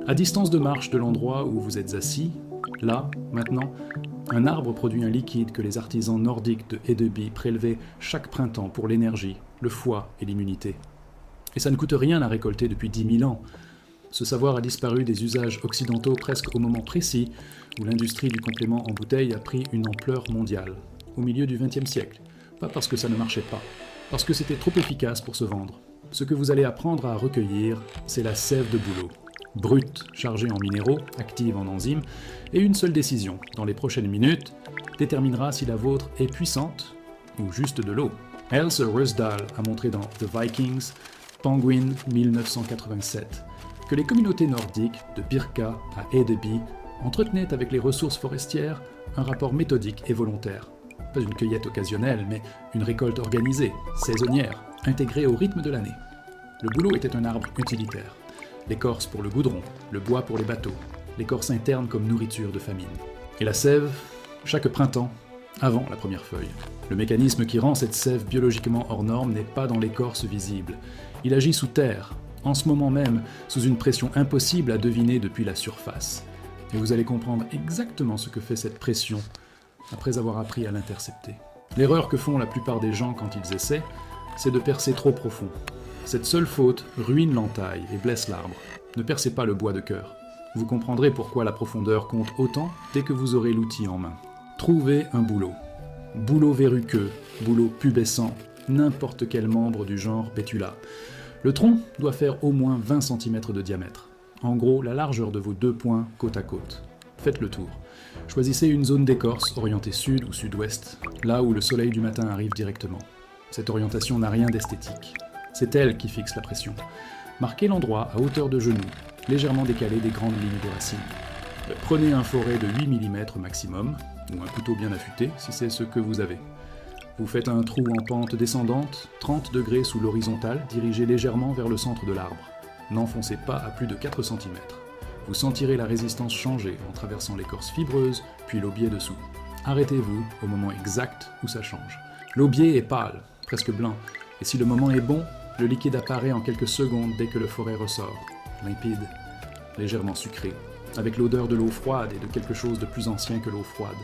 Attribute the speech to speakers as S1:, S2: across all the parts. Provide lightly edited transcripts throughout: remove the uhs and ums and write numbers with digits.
S1: À distance de marche de l'endroit où vous êtes assis, là, maintenant, un arbre produit un liquide que les artisans nordiques de Hedeby prélevaient chaque printemps pour l'énergie, le foie et l'immunité. Et ça ne coûte rien à récolter depuis 10 000 ans. Ce savoir a disparu des usages occidentaux presque au moment précis où l'industrie du complément en bouteille a pris une ampleur mondiale, au milieu du XXe siècle. Pas parce que ça ne marchait pas, parce que c'était trop efficace pour se vendre. Ce que vous allez apprendre à recueillir, c'est la sève de bouleau. Brute, chargée en minéraux, active en enzymes, et une seule décision, dans les prochaines minutes, déterminera si la vôtre est puissante ou juste de l'eau. Else Røsdal a montré dans The Vikings, Penguin 1987, que les communautés nordiques, de Birka à Hedeby, entretenaient avec les ressources forestières un rapport méthodique et volontaire. Pas une cueillette occasionnelle, mais une récolte organisée, saisonnière, intégrée au rythme de l'année. Le bouleau était un arbre utilitaire. L'écorce pour le goudron, le bois pour les bateaux, l'écorce interne comme nourriture de famine. Et la sève, chaque printemps, avant la première feuille. Le mécanisme qui rend cette sève biologiquement hors norme n'est pas dans l'écorce visible. Il agit sous terre, en ce moment même, sous une pression impossible à deviner depuis la surface. Et vous allez comprendre exactement ce que fait cette pression après avoir appris à l'intercepter. L'erreur que font la plupart des gens quand ils essaient, c'est de percer trop profond. Cette seule faute ruine l'entaille et blesse l'arbre. Ne percez pas le bois de cœur. Vous comprendrez pourquoi la profondeur compte autant dès que vous aurez l'outil en main. Trouvez un bouleau. Bouleau verruqueux, bouleau pubescent, n'importe quel membre du genre Betula. Le tronc doit faire au moins 20 cm de diamètre. En gros, la largeur de vos deux poings côte à côte. Faites le tour. Choisissez une zone d'écorce orientée sud ou sud-ouest, là où le soleil du matin arrive directement. Cette orientation n'a rien d'esthétique. C'est elle qui fixe la pression. Marquez l'endroit à hauteur de genou, légèrement décalé des grandes lignes des racines. Prenez un forêt de 8 mm maximum, ou un couteau bien affûté si c'est ce que vous avez. Vous faites un trou en pente descendante, 30 degrés sous l'horizontale, dirigé légèrement vers le centre de l'arbre. N'enfoncez pas à plus de 4 cm. Vous sentirez la résistance changer en traversant l'écorce fibreuse, puis l'aubier dessous. Arrêtez-vous au moment exact où ça change. L'aubier est pâle, presque blanc, et si le moment est bon, le liquide apparaît en quelques secondes dès que le forêt ressort. Limpide, légèrement sucré, avec l'odeur de l'eau froide et de quelque chose de plus ancien que l'eau froide.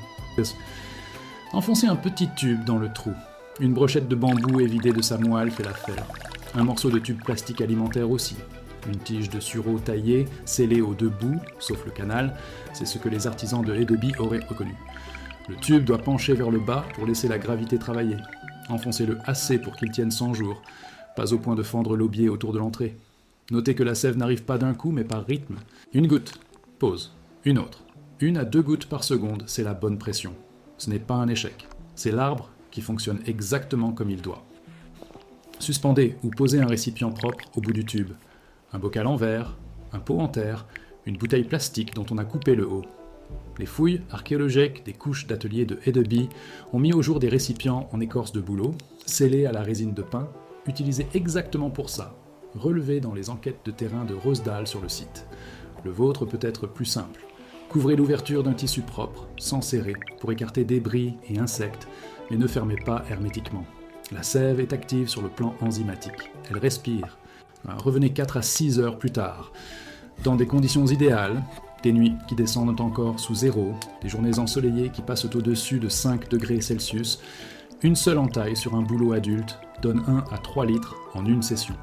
S1: Enfoncez un petit tube dans le trou. Une brochette de bambou évidée de sa moelle fait l'affaire. Un morceau de tube plastique alimentaire aussi. Une tige de sureau taillée, scellée aux deux bouts, sauf le canal, c'est ce que les artisans de Hedeby auraient reconnu. Le tube doit pencher vers le bas pour laisser la gravité travailler. Enfoncez-le assez pour qu'il tienne 100 jours, pas au point de fendre l'aubier autour de l'entrée. Notez que la sève n'arrive pas d'un coup, mais par rythme. Une goutte, pause, une autre. 1 à 2 gouttes par seconde, c'est la bonne pression. Ce n'est pas un échec. C'est l'arbre qui fonctionne exactement comme il doit. Suspendez ou posez un récipient propre au bout du tube. Un bocal en verre, un pot en terre, une bouteille plastique dont on a coupé le haut. Les fouilles archéologiques des couches d'atelier de Hedeby ont mis au jour des récipients en écorce de bouleau, scellés à la résine de pin, utilisés exactement pour ça, relevés dans les enquêtes de terrain de Røsdal sur le site. Le vôtre peut être plus simple. Couvrez l'ouverture d'un tissu propre, sans serrer, pour écarter débris et insectes, mais ne fermez pas hermétiquement. La sève est active sur le plan enzymatique. Elle respire. Revenez 4 à 6 heures plus tard. Dans des conditions idéales, des nuits qui descendent encore sous zéro, des journées ensoleillées qui passent au-dessus de 5 degrés Celsius, une seule entaille sur un bouleau adulte donne 1 à 3 litres en une session.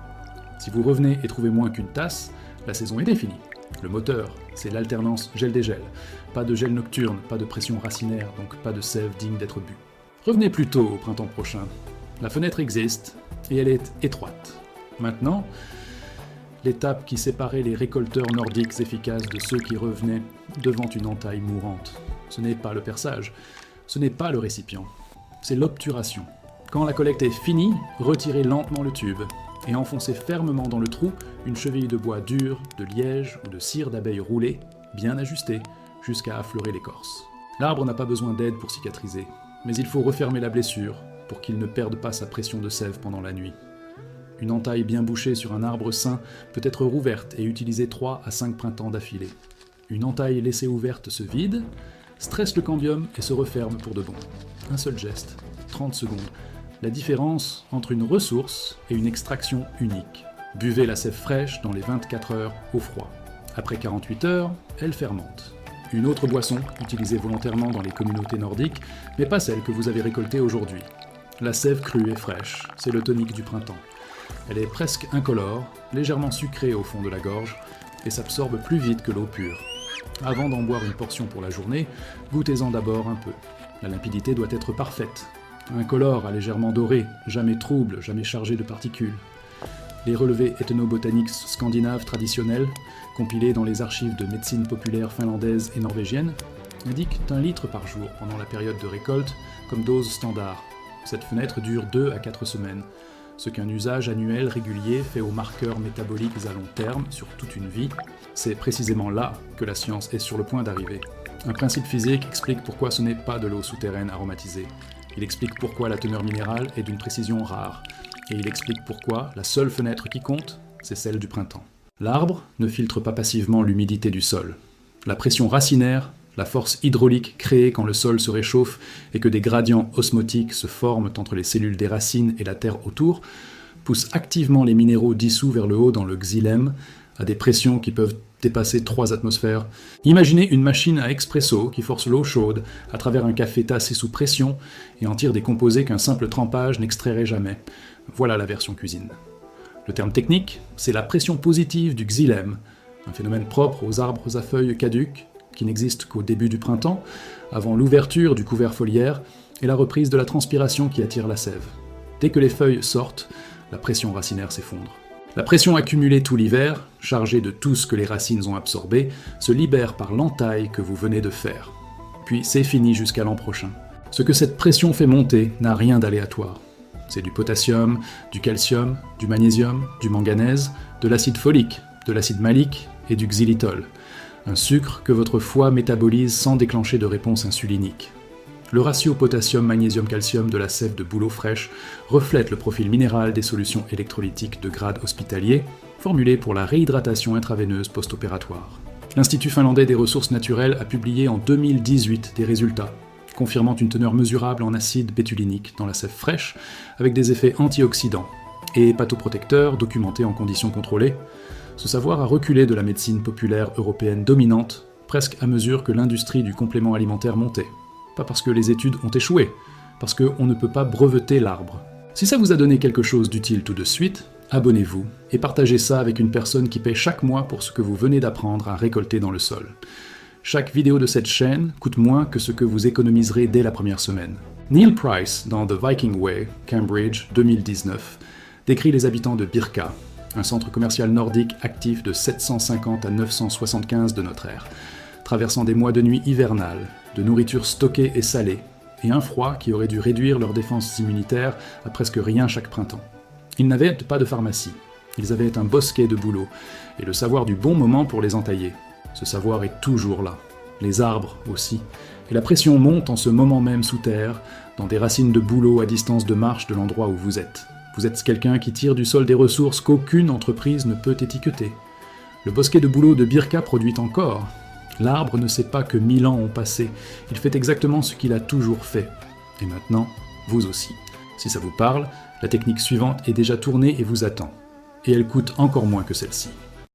S1: Si vous revenez et trouvez moins qu'une tasse, la saison est définie. Le moteur, c'est l'alternance gel-dégel. Pas de gel nocturne, pas de pression racinaire, donc pas de sève digne d'être bue. Revenez plus tôt au printemps prochain. La fenêtre existe, et elle est étroite. Maintenant, l'étape qui séparait les récolteurs nordiques efficaces de ceux qui revenaient devant une entaille mourante. Ce n'est pas le perçage, ce n'est pas le récipient, c'est l'obturation. Quand la collecte est finie, retirez lentement le tube et enfoncez fermement dans le trou une cheville de bois dur, de liège ou de cire d'abeille roulée, bien ajustée, jusqu'à affleurer l'écorce. L'arbre n'a pas besoin d'aide pour cicatriser, mais il faut refermer la blessure pour qu'il ne perde pas sa pression de sève pendant la nuit. Une entaille bien bouchée sur un arbre sain peut être rouverte et utilisée 3 à 5 printemps d'affilée. Une entaille laissée ouverte se vide, stresse le cambium et se referme pour de bon. Un seul geste, 30 secondes. La différence entre une ressource et une extraction unique. Buvez la sève fraîche dans les 24 heures au froid. Après 48 heures, elle fermente. Une autre boisson, utilisée volontairement dans les communautés nordiques, mais pas celle que vous avez récoltée aujourd'hui. La sève crue et fraîche, c'est le tonique du printemps. Elle est presque incolore, légèrement sucrée au fond de la gorge, et s'absorbe plus vite que l'eau pure. Avant d'en boire une portion pour la journée, goûtez-en d'abord un peu. La limpidité doit être parfaite. Incolore à légèrement doré, jamais trouble, jamais chargé de particules. Les relevés ethnobotaniques scandinaves traditionnels, compilés dans les archives de médecine populaire finlandaise et norvégienne, indiquent 1 litre par jour pendant la période de récolte comme dose standard. Cette fenêtre dure 2 à 4 semaines, ce qu'un usage annuel régulier fait aux marqueurs métaboliques à long terme sur toute une vie. C'est précisément là que la science est sur le point d'arriver. Un principe physique explique pourquoi ce n'est pas de l'eau souterraine aromatisée. Il explique pourquoi la teneur minérale est d'une précision rare. Et il explique pourquoi la seule fenêtre qui compte, c'est celle du printemps. L'arbre ne filtre pas passivement l'humidité du sol. La pression racinaire, la force hydraulique créée quand le sol se réchauffe et que des gradients osmotiques se forment entre les cellules des racines et la terre autour, pousse activement les minéraux dissous vers le haut dans le xylème, à des pressions qui peuvent dépasser 3 atmosphères. Imaginez une machine à expresso qui force l'eau chaude à travers un café tassé sous pression et en tire des composés qu'un simple trempage n'extrairait jamais. Voilà la version cuisine. Le terme technique, c'est la pression positive du xylème, un phénomène propre aux arbres à feuilles caduques, qui n'existe qu'au début du printemps, avant l'ouverture du couvert foliaire et la reprise de la transpiration qui attire la sève. Dès que les feuilles sortent, la pression racinaire s'effondre. La pression accumulée tout l'hiver, chargée de tout ce que les racines ont absorbé, se libère par l'entaille que vous venez de faire. Puis c'est fini jusqu'à l'an prochain. Ce que cette pression fait monter n'a rien d'aléatoire. C'est du potassium, du calcium, du magnésium, du manganèse, de l'acide folique, de l'acide malique et du xylitol, un sucre que votre foie métabolise sans déclencher de réponse insulinique. Le ratio potassium-magnésium-calcium de la sève de bouleau fraîche reflète le profil minéral des solutions électrolytiques de grade hospitalier, formulées pour la réhydratation intraveineuse post-opératoire. L'Institut finlandais des ressources naturelles a publié en 2018 des résultats, confirmant une teneur mesurable en acide bétulinique dans la sève fraîche, avec des effets antioxydants et hépatoprotecteurs documentés en conditions contrôlées. Ce savoir a reculé de la médecine populaire européenne dominante, presque à mesure que l'industrie du complément alimentaire montait. Pas parce que les études ont échoué, parce qu'on ne peut pas breveter l'arbre. Si ça vous a donné quelque chose d'utile tout de suite, abonnez-vous et partagez ça avec une personne qui paie chaque mois pour ce que vous venez d'apprendre à récolter dans le sol. Chaque vidéo de cette chaîne coûte moins que ce que vous économiserez dès la première semaine. Neil Price, dans The Viking Way, Cambridge, 2019, décrit les habitants de Birka, un centre commercial nordique actif de 750 à 975 de notre ère, traversant des mois de nuit hivernales, de nourriture stockée et salée, et un froid qui aurait dû réduire leur défense immunitaire à presque rien chaque printemps. Ils n'avaient pas de pharmacie, ils avaient un bosquet de bouleaux, et le savoir du bon moment pour les entailler. Ce savoir est toujours là, les arbres aussi, et la pression monte en ce moment même sous terre, dans des racines de bouleaux à distance de marche de l'endroit où vous êtes. Vous êtes quelqu'un qui tire du sol des ressources qu'aucune entreprise ne peut étiqueter. Le bosquet de bouleaux de Birka produit encore. L'arbre ne sait pas que 1000 ans ont passé, il fait exactement ce qu'il a toujours fait. Et maintenant, vous aussi. Si ça vous parle, la technique suivante est déjà tournée et vous attend. Et elle coûte encore moins que celle-ci.